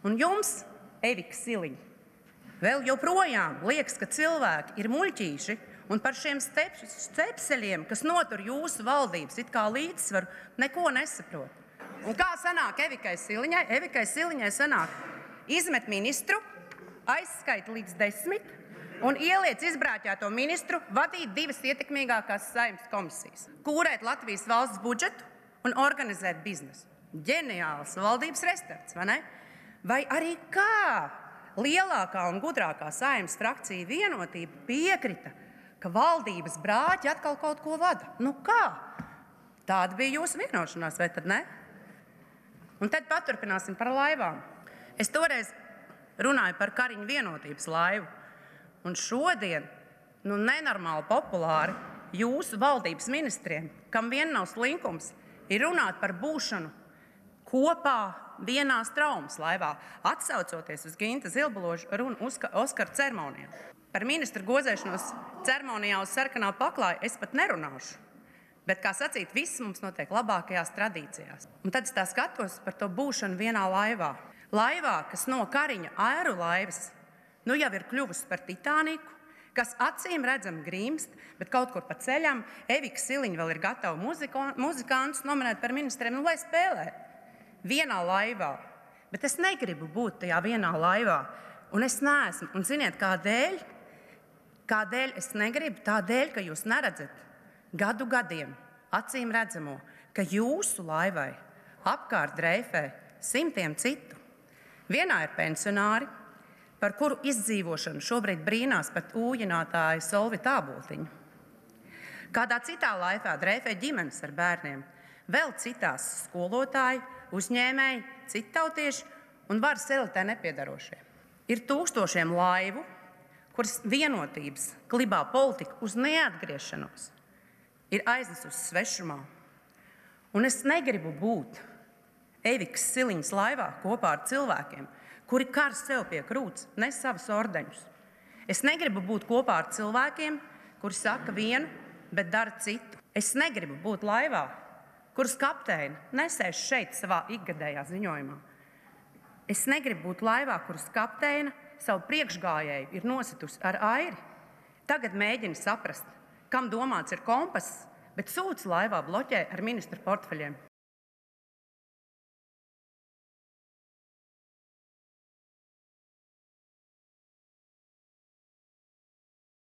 Un jums, Evika Siliņa, vēl joprojām liekas, ka cilvēki ir muļķīši un par šiem stepseļiem, kas notur jūsu valdības it kā līdzsvaru, neko nesaprot. Un kā sanāk Evikai Siliņai? Evikai Siliņai sanāk izmet ministru, aizskaita līdz 10 un ieliec izbrāķēto ministru vadīt 2 ietekmīgākās Saeimas komisijas. Kūrēt Latvijas valsts budžetu un organizēt biznesu. Ģeniāls valdības restarts, vai ne? Vai arī kā lielākā un gudrākā Saeimas frakcija Vienotība piekrita, ka valdības brāķi atkal kaut ko vada? Nu kā? Tāda bija jūsu vienošanās, vai tad ne? Un tad paturpināsim par laivām. Es toreiz runāju par Kariņa Vienotības laivu. Un šodien, nenormāli populāri jūsu valdības ministriem, kam vien nav slinkums, ir runāt par būšanu kopā vienā Straumes laivā, atsaucoties uz Ginta Zilbaloža runu Oskara ceremonijā. Par ministru gozēšanos ceremonijā uz sarkanā paklāja es pat nerunāšu. Bet, kā sacīt, viss mums notiek labākajās tradīcijās. Un tad es tā skatos par to būšanu vienā laivā. Laivā, kas no Kariņa aeru laivas, jau ir kļuvusi par Titāniku, kas acīm redzam grimst, bet kaut kur pa ceļam Evika Siliņa vēl ir gatava muzikantus nominēt par ministriem, lai spēlē. Vienā laivā. Bet es negribu būt tajā vienā laivā. Un es neesmu. Un ziniet, kādēļ? Kādēļ es negribu? Tādēļ, ka jūs neredzat gadiem, acīm redzamo, ka jūsu laivai apkārt dreifē simtiem citu. Vienā ir pensionāri, par kuru izdzīvošanu šobrīd brīnās pat ūjinātāja Solvita Āboltiņa. Kādā citā laivā dreifē ģimenes ar bērniem, vēl citās skolotāji, uzņēmēji, citautieši un varas elitē nepiedarošie. Ir tūkstošiem laivu, kuras Vienotības klibā politika uz neatgriešanos ir aiznesusi svešumā. Un es negribu būt Evikas Siliņas laivā kopā ar cilvēkiem, kuri kar sev pie krūts, nes savus ordeņus. Es negribu būt kopā ar cilvēkiem, kuri saka vienu, bet dara citu. Es negribu būt laivā, kuras kapteini nesēž šeit savā ikgadējā ziņojumā. Es negribu būt laivā, kuras kapteina savu priekšgājēju ir nositusi ar airi. Tagad mēģina saprast, kam domāts ir kompass, bet sūds laivā bloķē ar ministru portfeļiem.